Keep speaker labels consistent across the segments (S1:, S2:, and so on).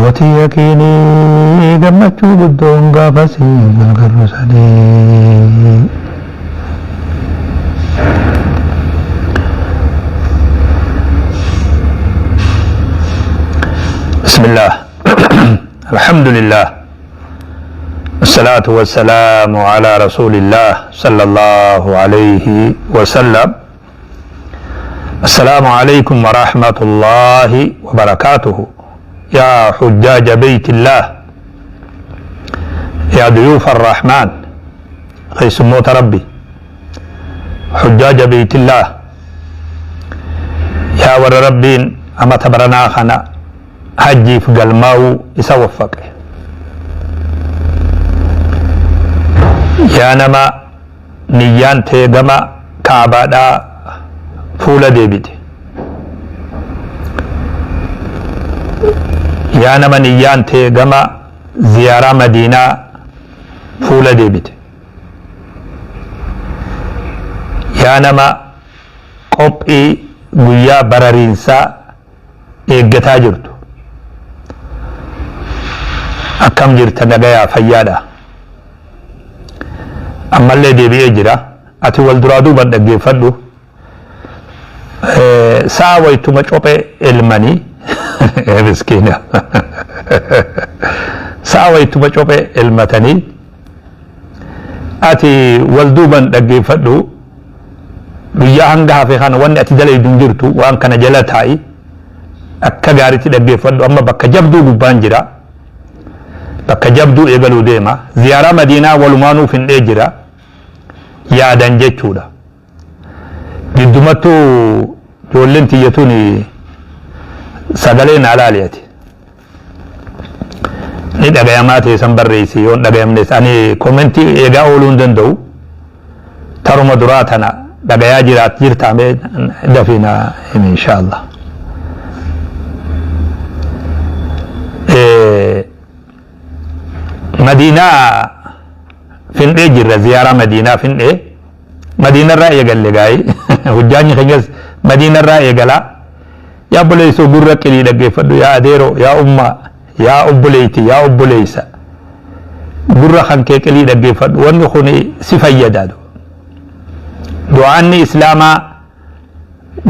S1: موتي يكيني قمتشو بدون قافسي القرساني بسم الله الحمد لله الصلاة والسلام على رسول الله صلى الله عليه وسلم. السلام عليكم ورحمة الله وبركاته يا حجاج بيت الله يا ضيوف الرحمن خيس موت ربي حجاج بيت الله يا ور ربين أما تبرنا خنا حجي في قلماو يسوفق يا نما نيان تيغما كعبادا فولا ديبيت يا نما نيان تيغما زيارة مدينة فولا ديبيت يا نما قبئي ويا برارينسا إيغتا جرتو أكم جرت نغايا فيادا أما اللي ديبئي جرا أتي والدرادو بندقي فدو ساويتو مچوبه علماني مسكينة ساويتو مچوبه علمتني أتي والدوبان دقي فدو بيا هنگها في خان واني أتي دلي دنجرتو وان كان جلتاي أكا غارتي دقي فدو أما بكا جبدو قبان جرا بكا جبدو إيقلو ديما زيارة مدينة والمانو في الإجرا يادن جيتشو دا بدمتو جولين تيتوني سغلين علاليتي ني دغياماتي سنبر رئيسي يون دغيامنس اني كومنتي ايغا اولون دندو ترم دراتنا دغيا جيرات جيرتا مي دفينا ان شاء الله مدينة فين اجر زيارة مدينة فين مدينة الرأي قال لي جاي وجاني خجز مدينة الرأي قال يا بليسو برك لي دقي فدو يا أديرو يا أمة يا أبليتي يا أبليسا برا خان كيك لي دقي فدو ونخوني سفايا دادو دعاني إسلاما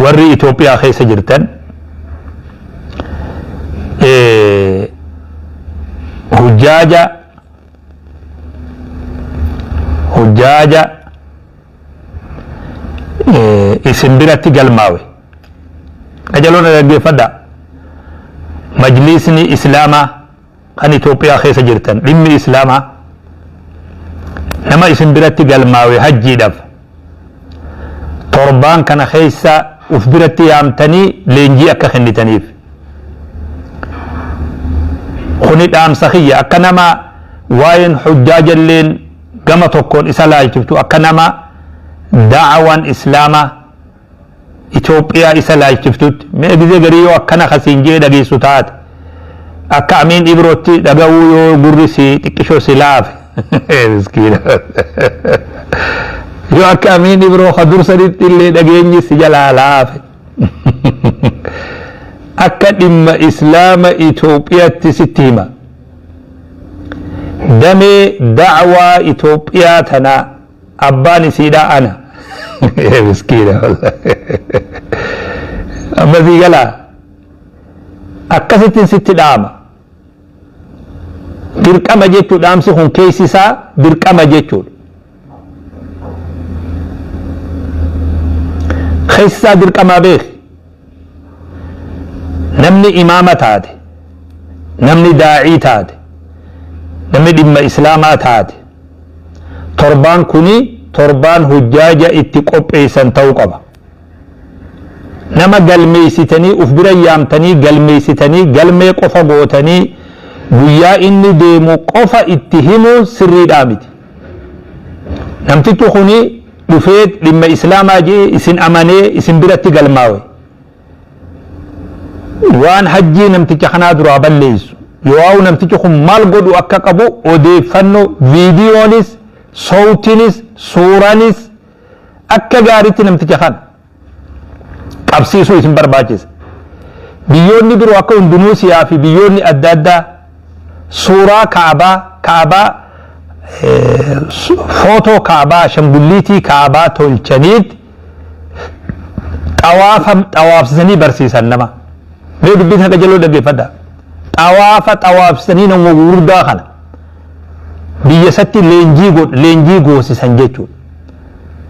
S1: وري إثيوبيا خيس جرتن هجاجة isinbiratti galmaawe ajaloona dhaggeeffadha majlisni islaamaa kan Itoophiyaa keessa jirtan dhimmi islaamaa nama isinbiratti galmaawe hajjiidhaaf torbaan kana keessa uf biratti yaamtanii leenjii akka kennitaniif kuni dhaamsa kiyya akka nama waa'een hujjaajalleen gama tokkoon isa laalchiftu akka nama دعوان إسلاما إثيوبيا إسلا يشفتوت ما بيزي غريو أكنا خسينجي دقي سوتات أكا أمين إبروتي دقاو يو غرسي تكشو سلاف مسكينة يو أكا أمين إبرو خدور سريت اللي دقينجي سجلا لاف أكا إما إسلام إثيوبيا تستيما دمي دعوة إثيوبيا تنا أباني سيدا أنا مسكينة والله أما ذي قلا أكثت ست داما درقما جيتو دامسي خون كيسيسا درقما جيتو خيسا درقما بيخ نمني إمامة تاتي نمني داعي تاتي نمني دم إسلاما تاتي تربان كوني تربان هجاجة اتقوب ايسان توقبا نما قلميستني افبرا يامتني قلميستني قلمي قفا قوتني ويا اني ديمو قفا اتهمو سري دامت نمتتو خوني دفيت لما اسلاما جي اسن اماني اسن براتي قلماوي وان حجي نمتتو خنا درابا ليسو يواو نمتتو خم مال قدو اكا قبو ودي فنو فيديونيس صوتينيس سورانيس أكا غاريتي نمتجخان قبسيسو اسم برباجيس biyyoonni biroo akka Indunuusiyaa fi biyyoonni adda addaa suuraa Kaabaa footoo Kaabaa ashangulliitii Kaabaa tolchaniit xawaafsisanii barsiisan nama. Mee dubbiin haqa jaloo dhaggeeffadha. Xawaafsisanii nama gurguddaa kana biyya isatti leenjii goosisan jechuudha.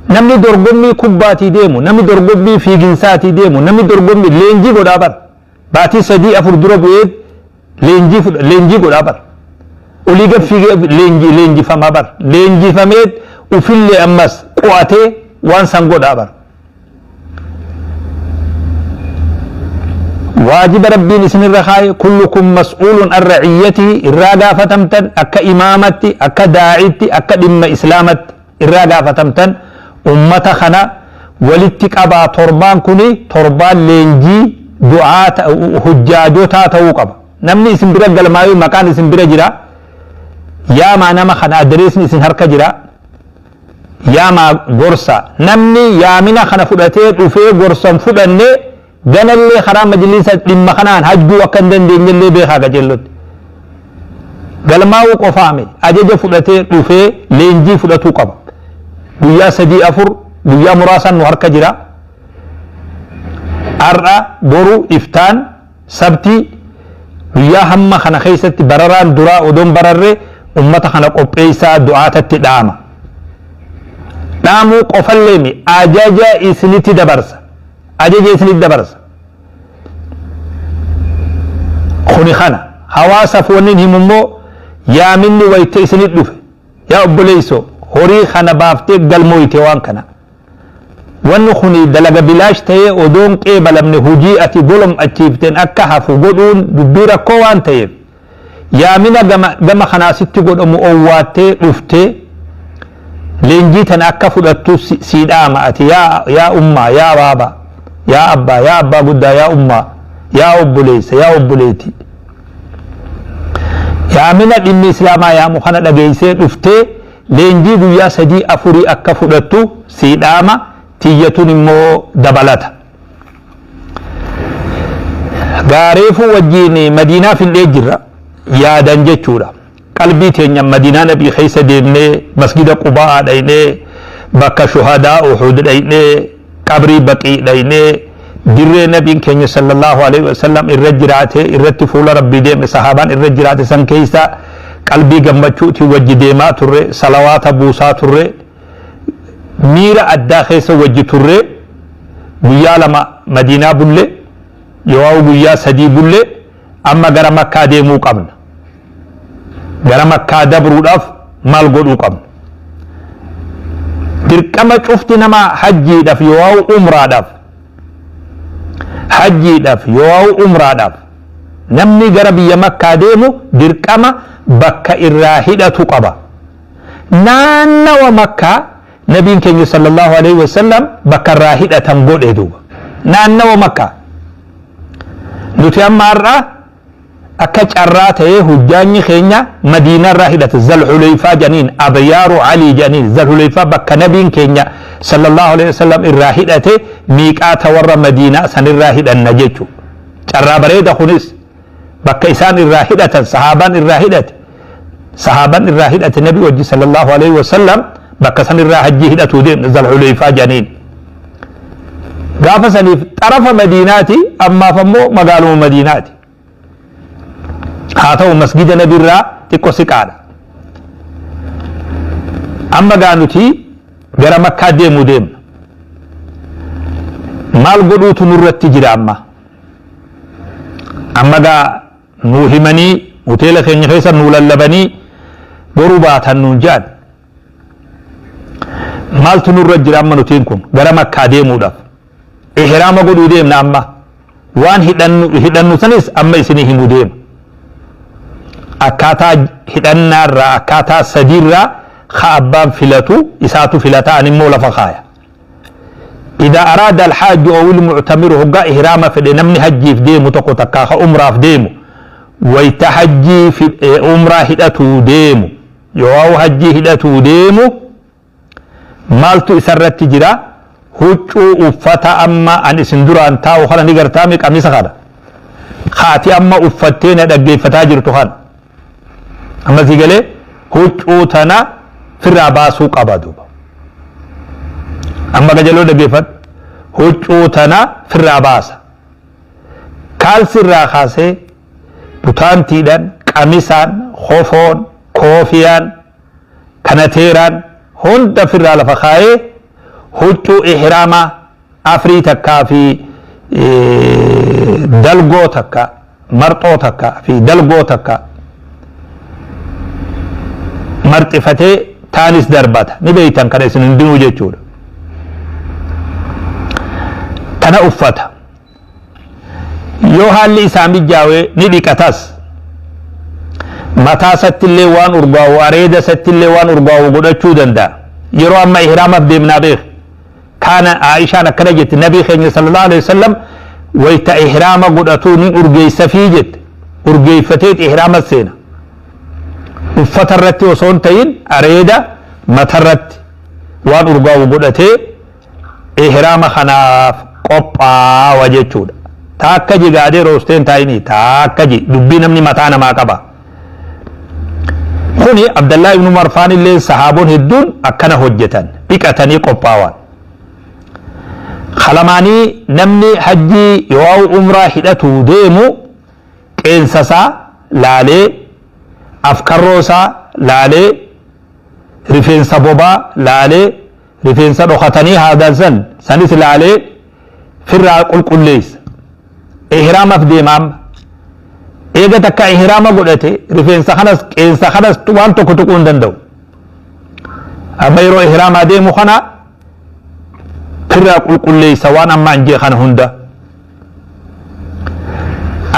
S1: Namni dorgommii kubbaatii deemu, namni dorgommii fiiginsaatii deemu, namni dorgommii leenjii godhaa bara. Baatii 3-4 dura bu'ee leenjii godhaa bara. Olii gad fiigee leenjifamaa bara. Leenjifamee ufillee ammas qo'atee waan san godhaa bara. واجب ربي اسم الرخاء كلكم مسؤول عن رعيته الراغا فتمتن أكا إمامتي أكا داعيتي أكا دم إسلامت الراغا فتمتن أمة خنا ولتك أبا تربان كوني تربان لينجي دعاة حجاجوتا توقب نمني اسم برا قلماوي مكان اسم برا جرا يا ما نما خنا أدريسني اسم هركا جرا يا ما غرصة نمني يا منا خنا فدتين وفي غرصة فدني ganallee karaa majlisa dhimma kanaan hajjuu akka hin dandeenyellee beekaa gajeellotti galmaa'uu qofaame ajaja fudhatee dhufee leenjii fudhatuu qaba guyyaa 3-4 guyyaa muraasan nu harka jira har'a boru iftaan sabtii guyyaa hamma kana keessatti bararaan duraa odoon bararree ummata kana qopheessaa du'aatatti dhaamuu qofallee ajaja isinitti dabarsa ajaja isinitti dabarsa kuni kana hawaasa fooniin himummoo yaaminni wayte isinit dhufe yaa obboleeyso horii kana baaftee galmooyte waan kana wanni kuni dalaga bilaash ta'ee odoon qeebalamne hujii ati golom achiifteen akka hafu godhuun dubbii rakkoo waan ta'eef yaamina gama kanaasitti godhamu owwaattee dhuftee leenjii tana akka fudhattu siidhaama ati yaa ummaa yaa baaba yaa abbaa guddaa yaa ummaa yaa obboleessa yaa obboleetii yaamina dhimmi islaamaa yaamu kana dhageessee dhuftee leenjii guyyaa 3-4 akka fudhattu siidhaama tiyyatuun immoo dabalata gaareefu wajjiin madiinaa findhee jirra yaadan jechuudha qalbii teenya madiinaa nabii keessa deemnee masgida qubaa dhaynee bakka shuhadaa uhud dhaynee qabrii baqii dhaynee dirree nabiin keenya sallallahu alaihi wasallam irra jiraate irratti fuula rabbii deeme sahaabaan irra jiraate san keessa qalbii gammachuuti wajji deemaa turre salawaata buusaa turre miira addaa keessa wajji turre guyyaa 2 madiinaa bulle yoo guyyaa 3 bulle amma gara makkaa deemuu qabna gara makkaa dabruudhaaf maal godhuu qabna dirqama cufti nama hajjiidhaaf yoo umraadhaaf hajjiidhaaf yoo umraadhaaf namni gara biyya makkaa deemu dirqama bakka irraa hidhatu qaba naannawa makkaa nabiin keenya sallallahu alaihi wasallam bakka irraa hidhatan godhe duuba naannawa makkaa nuti amma har'a akka carraa ta'ee hujjaanyi keenya madiinaa irraa hidhate zalhuleeyfaa janiin abyaaru alii janiin zalhuleeyfaa bakka nabiin keenya sallallahu alaihi wasallam irraa hidhate miiqaata warra madiinaa san irraa hidhanna jechu carraa bareeda kunis bakka isaan irraa hidhatan sahaabaan irraa hidhate nabi wajji sallallahu alaihi wasallam bakka san irraa hajjii hidhatu deemna zalhuleeyfaa janiin gaafa saniif xarafa madiinaati ammaaf ammoo magaaluma madiinaati haa ta'u masgida nabirraa xiqqoo siqaadha amma gaa nuti gara makkaa deemuu deemna maal godhuutu nurratti jira amma gaa nuu himanii hoteela keenya keessa nuu lallabanii boru baatan nuun jedhan maaltu nurra jira amma nutiin kun gara makkaa deemuudhaaf ihraama godhuu deemna amma waan hidhannu sanis amma isinii himuu deema akkaataa hidhannaarraa akkaataa sadiirraa ka abbaan filatu isaatu filataan immoo lafa kaaya إذا أراد الحاج أو المعتمر هجا إهرام في نمني حجي في ديمو تقو تكاخ أمرا في ديمو ويتحجي في أمرا هدأتو ديمو يواو حجي هدأتو ديمو مالتو إسرت تجرا هجو أفتا أما أن إسندرا أنتا وخلا نقر تامك أمني سخارا خاتي أما أفتين دقي فتاجر تخان أما زيقلي هجوتنا في الراباسو قبادو أما قجلو دقي فت هجوتنا في الراباس كال سر خاسي بطان تيدان قميسان خوفون كوفيان كنتيران هند في الرالفخاي هجو إحراما أفري تكا في دلغو تكا مرطو تكا في دلغو تكا مرتفتي تانيس دربات نبيتان كريسن اندنو جيچور تنا أفتا yoo haalli isaa mijjaawe ni dhiqatas mataa sattillee waan urgaawu areeda sattillee waan urgaawu godhachuu danda'a yeroo amma ihraamaaf deemnaa beek kaana Aishaan akkana jette nabii keenya sallallahu alaihi wasallam wayta ihraama godhatuu ni urgeessa fi jette urgeeffatee ihraama seena uffata irratti osoo hin ta'in areeda mataa irratti waan urgaawu godhatee ihraama kanaaf qophaawa jechuudha taakkaji gaadee roosteen taayini taakkaji dubbii namni mataa namaa qaba kuni Abdallah ibn Marfaan illee sahaabon hedduun akkana hojjetan dhiqatanii qophaawan khalamaanii namni hajjii yoo umraa hidhatu deemu qeensasaa laalee afkarroosaa laalee rifeensa bobaa laalee rifeensa dhokatanii haadalsan sanis laalee firraa qulqulleessa إحرام أفديمام إيجا تكا إحرام قلتي رفين سخنس كين سخنس توان توكو تكون دندو أما يرو إحرام أديم خنا كرا قل لي سوان أما أنجي خان هندا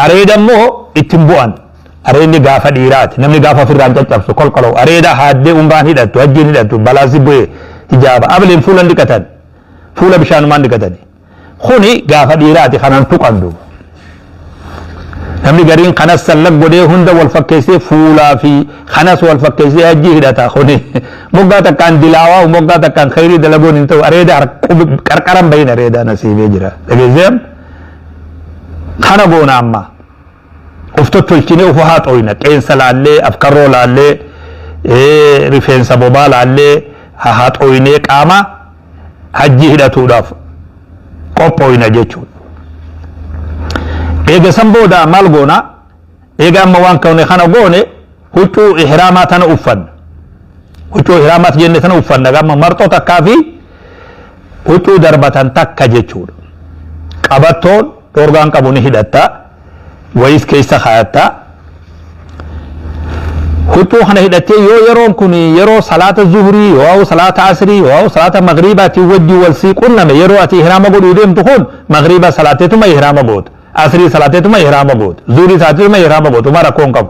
S1: أريد أمو اتنبوان أريد غافة ديرات نمني غافة في الرانجة تفسو كل قلو أريد هادي أمبان هدتو هجين هدتو بلازي بوي هجابة أبلين فولا دكتن فولا بشان مان دكتن خوني غافة ديرات خانان تقندو namni gariin kanas sallag godhee hunda wal fakkeessee fuulaa fi kanas wal fakkeessee hajjii hidhata kuni moggaa takkaan dilaawaa moggaa takkaan khayrii dalagoon hin ta'u areeda qarqaran bahin areeda nasiibee jira dhageesseem kana goona amma uf tottolchine uf haa xooyna qeensa laallee afkarroo laallee rifeensa bobaa laallee haa xooynee qaama hajjii hidhatuudhaaf qophooyna jechuudha إيجا سنبودا مال غونا إيجا أما وان كوني خانا غوني هجو إحراماتنا أفن هجو إحرامات جنتنا أفن نغاما مرتو تكافي هجو دربتان تكا جيچور قبطون دورغان قبوني هدتا ويس كيسا خايتا هجو خانا هدتي يرون كوني يرو صلاة الظهري يو صلاة عصري يو صلاة مغربة وجي والسيقون نمي يرو أتي إحراما قد وديم تخون مغربة صلاة تما إحراما قد asri salate tuma ihrama god zuri salate tuma ihrama god tumara kon kab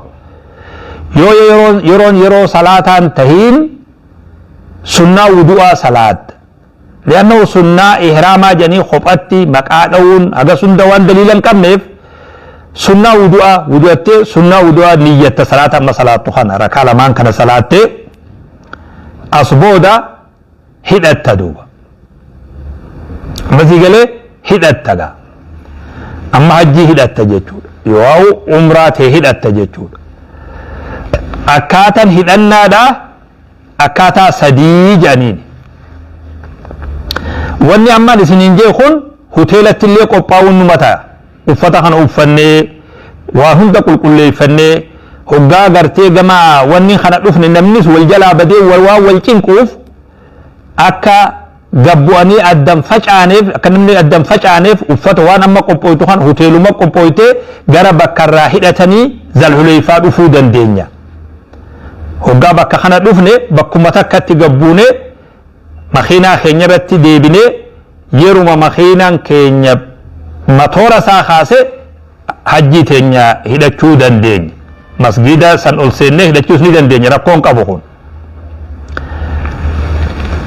S1: yero salatan tahin sunna wudu'a salat lianna sunna ihrama jani khopatti maqadawun aga sunda wan dalilan kamnef sunna wudu'atte sunna wudu'a niyyata salata amma salatu khana rakala man kana salate asboda hidatta duba mazigale hidatta amma hajjii hidhatta jechuudha yoo umraa ta'e hidhatta jechuudha akkaataan hidhannaadha akkaataa sadii jedhaniin wanni ammaan isiniin jee kun hoteelatti illee qophaa'uun nu mataa uffata kana uffannee waa hunda qulqulleeffannee hoggaa gartee gama wanni kana dhufne namnis wal jalaa badee wal cinquuf akka gabbu'anii addan facaaneef akka namni addan facaaneef uffata waan amma qophooytu kan hoteeluma qophooyte gara bakka irraa hidhatanii zalhuleeyfaa dhufuu dandeenya hoggaa bakka kana dhufne bakkuma takkatti gabbuune makiinaa keenya irratti deebine yeruma makiinaan keenya matoora isaa kaase hajjii teenya hidhachuu dandeenya masgida san ol seennee hidhachuus ni dandeenya rakkoon qabu kun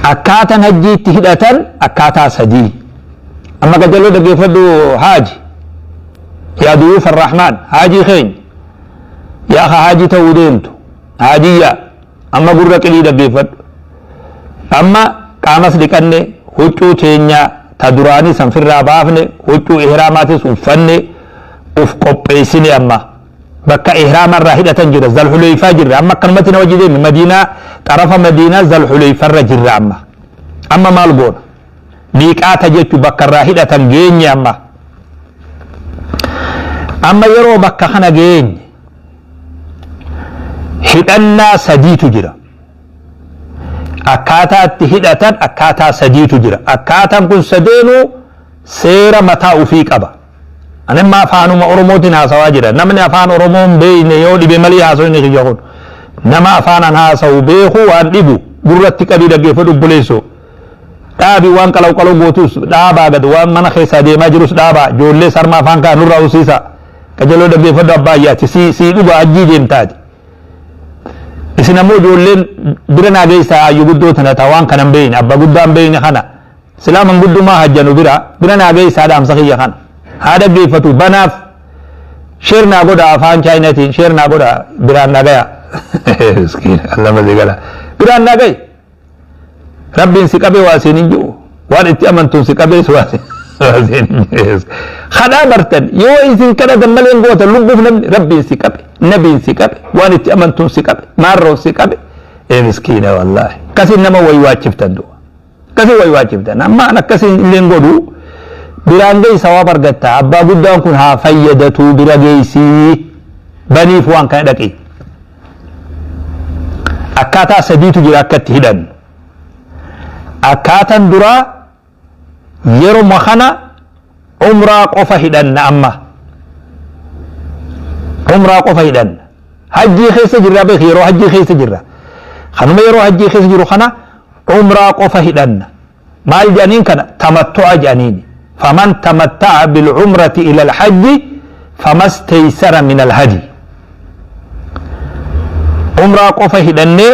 S1: akkaataan hajjiitti hidhatan akkaataa sadii amma gajaloo dhaggeeffadhu haaji yaa duyuuf arrahmaan haajii keenya yaa ka haajii ta'uu deemtu haajiyya amma gurra qilii dhaggeeffadhu amma qaamas dhiqanne huccuu teenya ta duraanii san firraa baafne huccuu ihraamaatis uffanne uf qopheessine amma bakka ihraama irraa hidhatan jira zalhuleeyfaa jirra amma akkanumatti na wajji deemi madiinaa xarafa madiinaa zalhuleeyfa irra jirra amma maal goona miiqaata jechu bakka irraa hidhatan geenye amma yeroo bakka kana geenye hidhannaa sadiitu jira akkaataa itti hidhatan akkaataa sadiitu jira akkaataan kun sadeenuu seera mataa ufii qaba anamma afaanuma oromootiin haasawaa jira namni afaan oromoon beeyne yoo dhibe malee haasawuu inni kiyya kun nama afaanan haasawu beeku waan dhibu gurratti qabii dhaggeeffadhu buleessoo dhaabi waan qalau gootus dhaabaa gad waan mana keessaa deemaa jirus dhaabaa ijoollee sarma afaan kaa nurraa usiisa qajaloo dhaggeeffadhu abbaayyaati si dhuga ajjii deemtaati isin ammoo ijoolleen bira naa geessaa ayyuu guddoo tana taa waan kanan beeyne abba guddaan beeyne kana silaaman guddumaa hajjanu bira naa geessaa dhaamsa kiyya kana haa dhaggeeffatu banaaf sheer naa godha afaan chaayinatiin sheer naa godha biraan nagaya allama zigala biraan nagay rabbiin si qabe waa seen hin jiru waan itti amantuun si qabees waa seen hin jiru kadhaa bartan yoo isin kadhatan malee goota lubbuuf namni rabbiin si qabe nabiin si qabe waan itti amantuun si qabe maarroon si qabe miskiina wallaahi kasin nama waywaachiftan du'a kasin waywaachiftan amma an akkasin illeen godhu biraan geessa waa bargatta abbaa guddaan kun haa fayyadatu bira geessii baniif waan kana dhaqi akkaataa sadiitu jira akkatti hidhan akkaataan duraa yeroo kana umraa qofa hidhanna amma umraa qofa hidhanna hajjii keessa jirra beek yeroo hajjii keessa jirra kanuma yeroo hajjii keessa jiru kana umraa qofa hidhanna maal jedhaniin kana tamattu'a jedhaniini فمن تمتع بالعمرة إلى الحج فما استيسر من الهدي عمرة قفة هدنة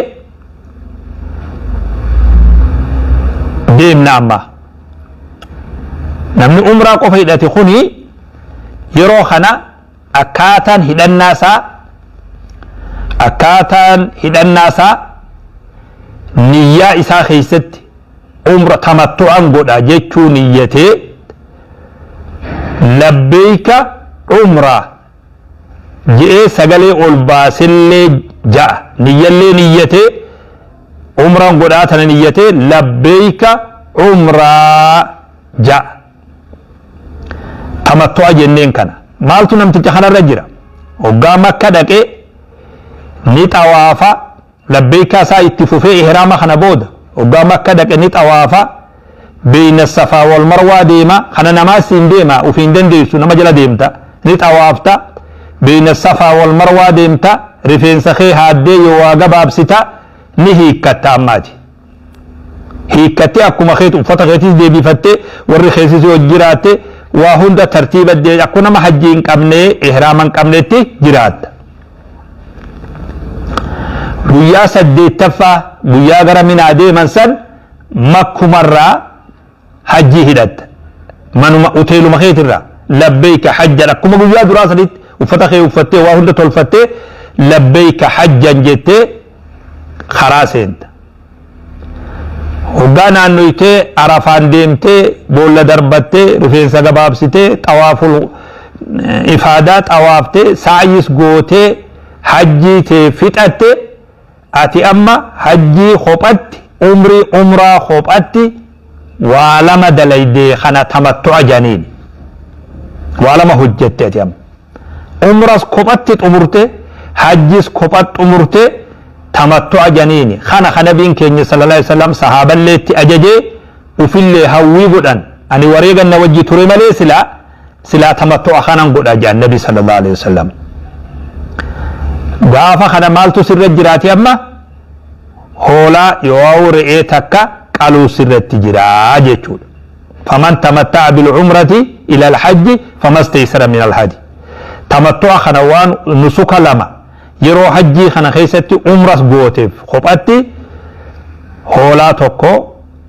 S1: ديم نعمة نمني عمرة قفة هدنة خوني يروخنا أكاتان هدنة نية إسا خيست عمرة تمتعا قد أجتشو نيته لبيك عمرة جئ سجلي الباسل جاء نيته عمرة قداتنا نيته لبيك عمرة جاء تمتع جنين كان مالتو نمتجحنا الرجرة وقامك كدك نتوافى لبيك سا اتفوفي إحرام خنا بود وقامك كدك نتوافى بين الصفا والمروة ديما خنا نماسين ديما وفين دنديسو نمجلا ديمتا نتوافتا بين الصفا والمروة ديمتا رفين سخي هادي يواغباب ستا نهيكتا أماتي هيكتي أكما خيط وفتا خيطيس دي بفتي وري خيسيس وجراتي وهند ترتيب الدي أكونا محجين كمني إحراما كمنيتي جرات بويا سدي تفا بويا غرا من عدي منسن مكو مرة حجي هدت منو أتيلو مخيط الرا لبيك حجا أكما بويا دراسة ديت وفتخي وفتي وهند تلفتي لبيك حجا جتي خراسين وقانا أنه يتي عرفان ديمتي بولا دربتي رفين سقبابستي طواف الإفادات طوافتي سعيس قوتي حجي تي فتأتي أتي أما حجي خبأتي عمرة خبأتي ولما دليدي خنا تمتع جنين ولما هجتي أتي أما عمرة خبأتي أمرتي حجي خبأت أمرتي تمتع جنيني خنا بين كيني صلى الله عليه وسلم صحابة اللي أججي وفي اللي هوي قدن أني وريقا نوجي تري ملي سلا تمتع خنا قد أجا النبي صلى الله عليه وسلم قافا خنا مالتو سر الجراتي أما هولا يواو رئيتك قالوا سر التجراء جيتشود فمن تمتع بالعمرة إلى الحج فما استيسر من الحج تمتع خنوان نسك لما yeroo hajjii kana keessatti umras gooteef kophatti hoolaa tokko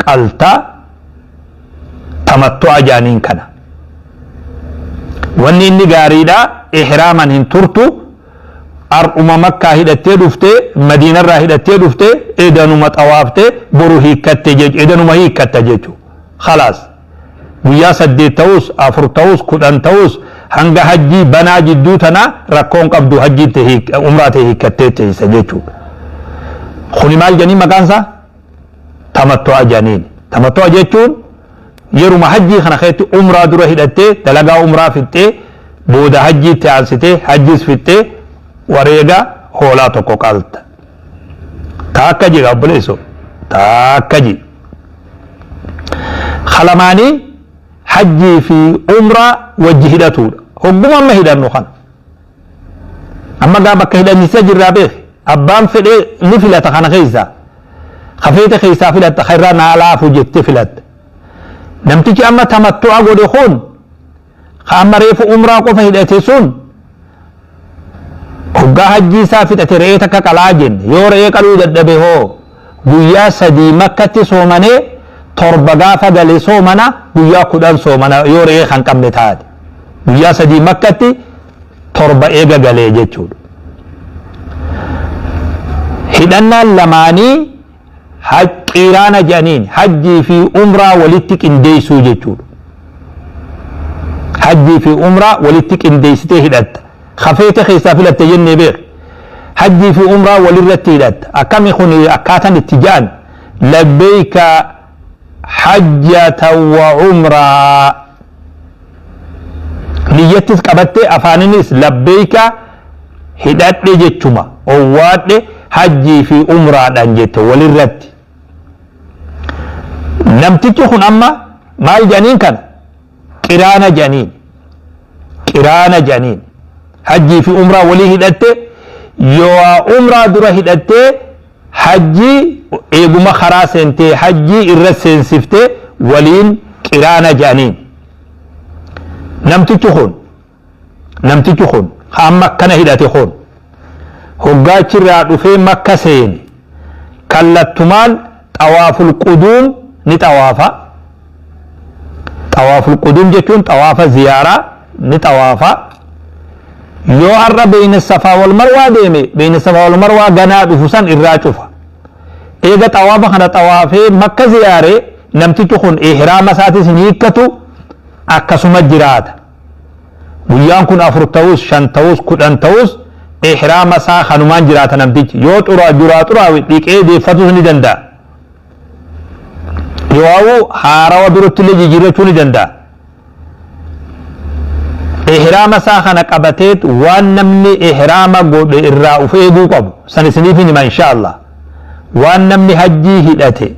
S1: qaltaa tamattu'a jaaniin kana wanni inni gaariidha ihraaman hin turtu arduma makkaa hidhattee dhuftee madiinarraa hidhattee dhuftee edanuma xawaaftee boru hiikkatte edanuma hiikkatta jechuu khalaas guyyaa 8 ta'us 4 ta'us 10 ta'us hanga hajjii banaa jidduu tana rakkoon qabdu hajjii umraa ta'e hiikkattee teessa jechuudha. Kuni maal janii maqaan isaa tamattu'a janiin. Tamattu'a jechuun yeruma hajjii kana keessatti umraa dura hidhattee dalagaa umraa fixxee booda hajjiitti aansitee hajjiis fixxee wareega hoolaa tokko qalta. Taakka jira obboleessoo taakka jira. Khalamaanii hajjii fi umraa wajji hidhatuudha. Hogguma amma hidhannu kana. Amma gaa bakka hidhannisa jirraa beek abbaan fedhee ni filata kana keessaa. Kafeeta keessaa filatta khairraa naa laafu jettee filatta. Namtichi amma tamattu'a godhe kun amma reefu umraa qofa hidhate sun hoggaa hajjii isaa fixate re'ee takka qalaa jenne yoo re'ee qaluu dadhabe hoo guyyaa 3 makkatti soomanee 7 gaafa gale soomana guyyaa 10 soomana yoo re'ee kan qabne taate guyyaa 3 makkatti 7 eega galee jechuudha. Hidhannaan lamaanii qiraana jedhaniin hajjii fi umraa walitti qindeessuu jechuudha. Hajjii fi umraa walitti qindeessitee hidhatta. Kafeeta keessaa filatte jennee beek. Hajjii fi umraa walirratti hidhatta. Akkami kun akkaataan itti ja'an labbeeyka hajjata wa umraa. Niyyattis qabattee afaaninis labbeeyka hidhadhe jechuma. Owwaadhe hajjii fi umraadhaan jette walirratti. Namtichi kun amma maal janiin kana qiraana janiin qiraana janiin hajjii fi umraa walii hidhatte yoo umraa dura hidhatte hajjii eeguma karaa seentee hajjii irra seensiftee waliin qiraana janiin. Namtichi kun amma kana hidhate kun hoggaachirraa dhufee makka seene kallattumaan xawaaful quduum ni xawaafa. Xawaaful quduum jechuun xawaafa ziyaaraa ni xawaafa. Yoo har'a beeyna safaa wal marwaa deeme beeyna safaa wal marwaa ganaa dhufu san irraa cufa. Eega xawaafa kana xawaafee makka ziyaaree namtichi kun ihraama isaatis ni hiikkatu akkasuma jiraata. Guyyaan kun 4 ta'us 5 ta'us 10 ta'us ihraama isaa kanumaan jiraata namtichi yoo xuraa dhiqee deeffatus ni danda'a. Yoo haarawa biratti illee jijjiirrachuu ni danda'a. Ihraama isaa kana qabateet waan namni ihraama godhe irraa uf eeguu qabu san isiniif hima inshaallah. Waan namni hajjii hidhate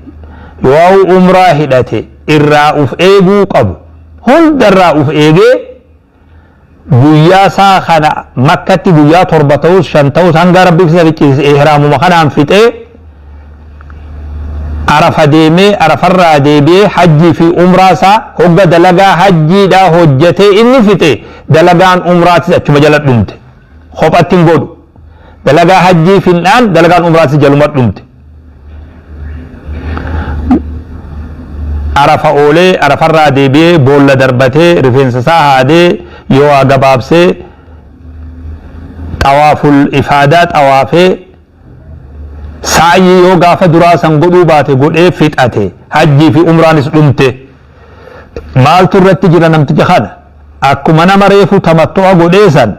S1: yoo umraa hidhate irraa uf eeguu qabu hundarraa uf eegee guyyaa isaa kana makkatti guyyaa 7 ta'us 5 ta'us hanga rabbi isa riqiise ihraamuma kanaan fixee arafa deemee arafarraa deebi'ee hajjii fi umraa isaa hogga dalagaa hajjiidhaa hojjetee inni fixe dalagaan umraatis achuma jala dhumte kophatti hin godhu dalagaa hajjii finnaan dalagaan umraatis jaluma dhumte. Arafa oolee arafarraa deebi'ee boolla darbatee rifeensa isaa haadee yoo gabaabsee xawaaful ifaadaa xawaafee saayii yoo gaafa duraa san godhuu baate godhee fixate hajjii fi umraanis dhumte. Maaltu irratti jira namticha kana akkuma nama reefu tamattu'a godhee san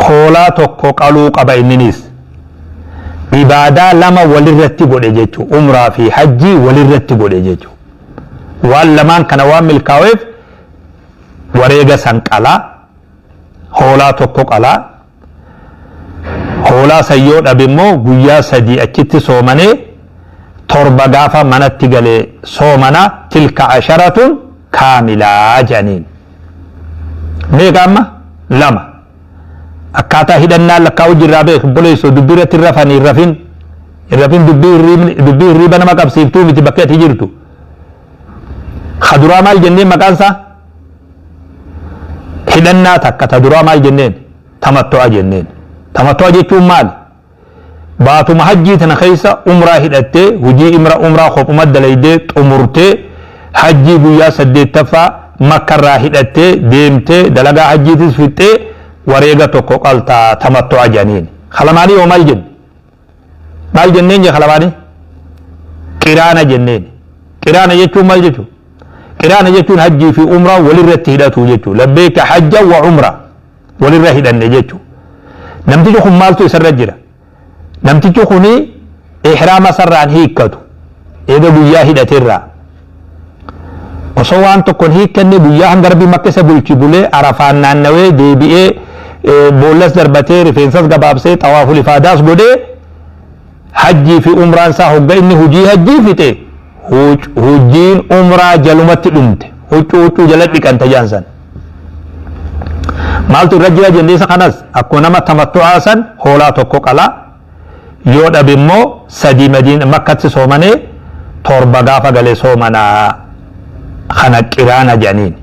S1: hoolaa tokko qaluu qaba inninis. Ibaadaa lama walirratti godhe jechuun umraa fi hajjii walirratti godhe jechuun waan lamaan kana waan milkaa'eef wareega san qalaa hoolaa tokko qalaa hoolaa san yoo dhabe immoo guyyaa 3 achitti soomanee 7 gaafa manatti galee soomana tilka 10 kaamilaa janiin. Meeqa amma 2 akkaataa hidhannaa lakkaa'u jirraa beeku boleessoo dubbii irratti rafanii rafin dubbii hirriiba nama qabsiiftuu miti bakka ati jirtu. Kaduraa maal jenneen maqaan isaa hidhannaa takka taduraa maal jenneen tamattu'a jenneen. Tamattu'a jechuun maal baatuma hajjii tana keessa umraa hidhattee hujii umraa kophuma dalaydee xumurtee hajjii guyyaa 8ffaa makkarraa hidhattee deemtee dalagaa hajjiitis fixxee wareega tokko qaltaa tamattu'a janiin. Khalamaanii yoo maal jenneen je khalamaanii qiraana jenneen. Qiraana jechuun maal jechuun قران جتون حجي في عمره وللرت هداتو جتو لبيك حجا وعمره وللره هدان جتو نمتجو خن مالتو يسرجرا نمتجو خني احرام سران هيكتو اذا بيا هداتيرا وسوان تكون هيكني بيا هنغربي مكه سبلچي بوله عرفان نانوي ديبي بولس دربته رفنسس غبابسه طواف الافاداس غودي حجي في عمران سا هوغا اني هجي حجي فيته هجين عمره جلمت دمت هجو جلت كان تجانسن مالتو رجلا جنديس خناس اكو نما تمتع سن هولا توكو قلا يودا بيمو سدي مدينه مكه سومنه توربا غافا غلي سومنا خنا قرانا جنين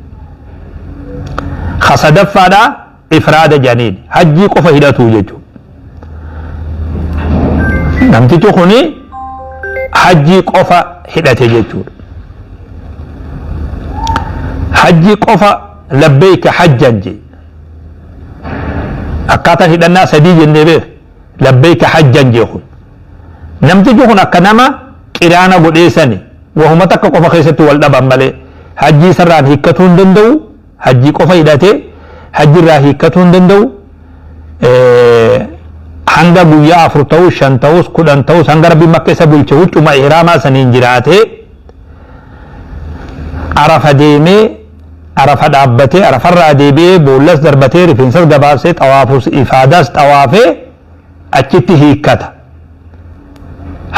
S1: خصدفادا افراد جنين حجي قف هداتو ججو نمتيتو خوني حجي قف هداتي ججو حجي قف لبيك حجا جي اكاتا هدانا سدي جنبه لبيك حجا جي خون نمتيتو خون اكنما قرانا غديسني وهما تك قف خيستو والدبا مالي حجي سران هيكتون دندو حجي قف هداتي حجي را هيكتون دندو hanga guyyaa 4 ta'uu 5 ta'uu 10 ta'uu hanga rabbi makka isa bulche huccuma ihraama saniin jiraate arafa deemee arafa dhaabbatee arafarraa deebi'ee boollas darbatee rifeensas gabaabsee xawaafus ifaadaas xawaafee achitti hiikkata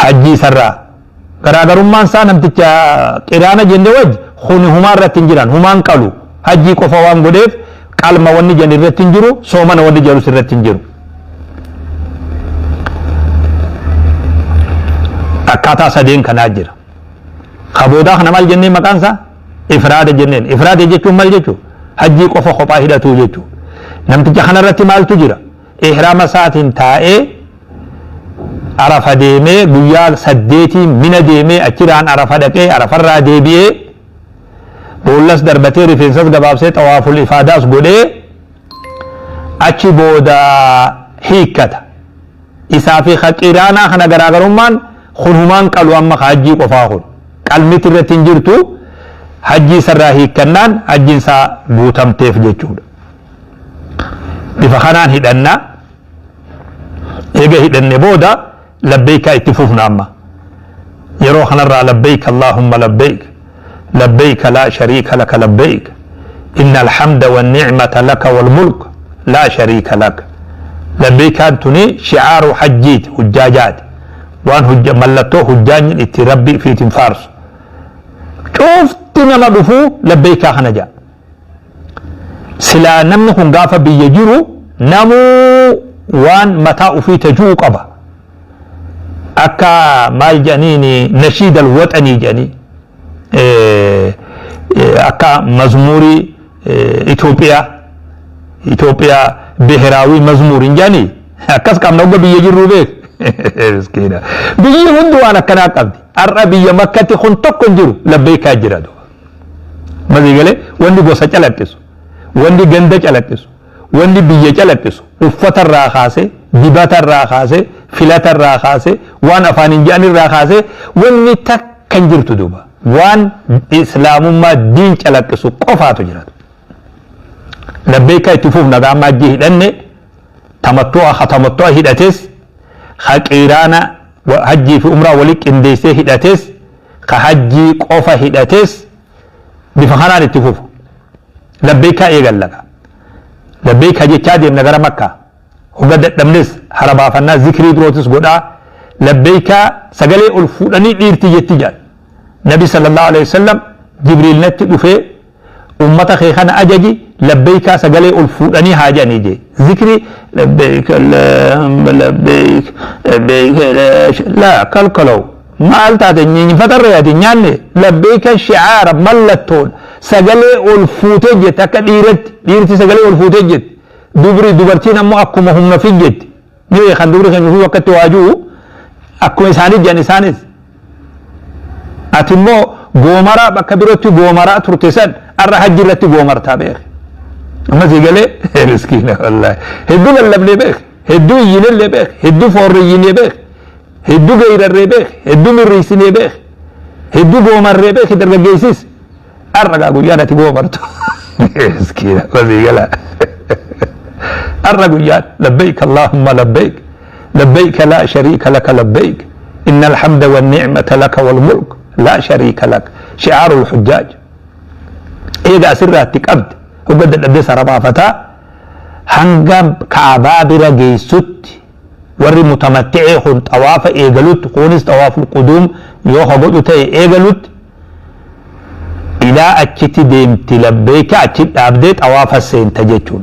S1: hajjii sarraa garaagarummaan isaa namticha qiraana jenne wajji kuni humaan irratti hin jiran humaan qalu hajjii qofa waan godheef qalma wanni jenni irratti hin jiru soomana wanni jedhus irratti hin jiru akkaataa sadeen kanaa jira kaboodaa kana maal jennee maqaan isaa ifraada jenneen ifraada jechuun maal jechuu hajjii qofa kophaa hidhatu jechuu namticha kanarratti maaltu jira ihraama isaatiin taa'ee arafa deemee guyyaa 8 mina deemee achiraan arafa dhaqee arafarraa deebi'ee boollas darbatee rifeensas gabaabsee xawaaful ifaadaas godhee achi booda hiikkata isaa fi qiraanaa kana garaagarummaan خنهمان قالوا أما حجي قفاهون قلمت الرتين جرتو حجي سراهي كنان حجي سا بوتم تيف جيشود بفخانان هدنا إيجا هدنا بودا لبيك اتفوفنا أما يروحنا الرا لبيك اللهم لبيك لبيك لا شريك لك لبيك إن الحمد والنعمة لك والملك لا شريك لك لبيك أنتني شعار حجيت حجاجات وان حج ملتو حجاج اتي ربي في تنفارس شفتنا ما دفو لبيك خنجا سلا نمن كن غافا بيجرو نمو وان متى في تجو قبا اكا مال جنيني نشيد الوطني جني اكا مزموري ايثيوبيا بهراوي مزمور جاني اكاس كام نوغا بيجرو بيك مسكينة بيجي هندو أنا كنا قبضي الربية مكة خن تكون جرو لبيك أجرادو ما ذي قاله وندي بوسة جلتيسو وندي جندة جلتيسو وندي بيجي جلتيسو وفت الراخاسة دبات الراخاسة فلات الراخاسة وان أفانين الراخاسة وندي تكن جرتو دوبا وان إسلام ما دين جلتيسو قفاتو جرادو لبيك تفوف نقام ماجيه لأنه تمتوع ختمتوع هداتيس خقيرانا وحجي في عمره ولك انديسه هداتيس كحجي قوفا هداتيس بفخانان اتفوف لبيك ايغل لك لبيك حجي تشادي نغر مكة وقد دمنس حربا فنا ذكري بروتس غدا لبيك سغلي الفودني ديرتي يتجال نبي صلى الله عليه وسلم جبريل نت دفه امته خيخنا اججي لبيك سغلي الفودني حاجاني جي ذكري لبيك اللهم لبيك لبيك لا كلكلو ما قلت ني فتر يا نياني لبيك الشعار ملتون سغلي الفوتج ديرت سغلي الفوتج دبرتين مو اكو هم فيجت ني خندور خن هو وقت واجو اكو انساني جانسانس اتمو غومرا بكبرتي غومرا ترتسن الرحجلتي غومرتا بيخ اما زيغله مسكينه والله هدو لبلي بيخ هدو ينل بيخ هدو فور يني بيخ هدو غير بيخ هدو مريسني بيخ هدو غومر بيخ درجيسس أرجع قيادة تقوى برتو مسكينة وذي لا الرجل لبيك اللهم لبيك لبيك لا شريك لك لبيك إن الحمد والنعمة لك والملك لا شريك لك شعار الحجاج إذا سرها تكبد وقد الأدس ربا فتا هنقام كعبابر جيسوت وري متمتعي خن طواف إيقلوت خونس طواف القدوم يوخا قلت تي إيقلوت إلى أجت ديمت لبيك أجت أبديت طواف السين تجيشون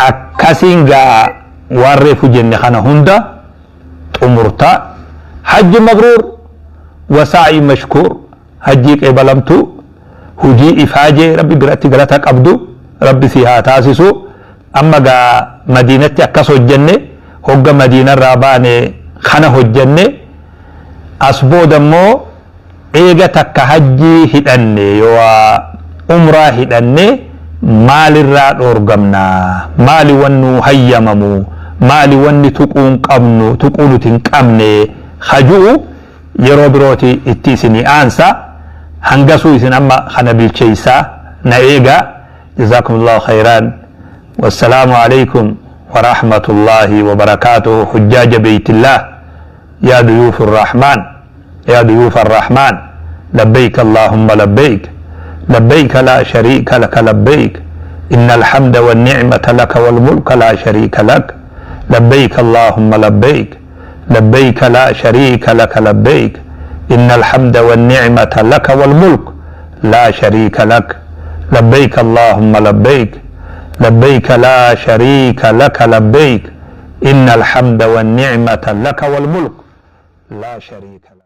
S1: أكاسين warri fujenne kana hunda umurta hajji mabrur wa sa'i mashkur hajji qebalamtu huji ifaje rabbi birati galata qabdu rabbi fiha tasisu amma ga madinati akkas hojjenne hogga madina rabane kana hojjenne asbodammo eega takka hajji hidanne yo umra hidanne malirra dorgamna mali wannu hayyamamu مالي وني تقون قمنو تقولو تنقمني خجو يرو بروتي اتيسني آنسا هنقصو يسن أما خنبيل شيسا نايقا جزاكم الله خيران والسلام عليكم ورحمة الله وبركاته حجاج بيت الله يا ضيوف الرحمن يا ضيوف الرحمن لبيك اللهم لبيك لبيك لا شريك لك لبيك إن الحمد والنعمة لك والملك لا شريك لك لبيك اللهم لبيك لبيك لا شريك لك لبيك إن الحمد والنعمة لك والملك لا شريك لك لبيك اللهم لبيك لبيك لا شريك لك لبيك إن الحمد والنعمة لك والملك لا شريك لك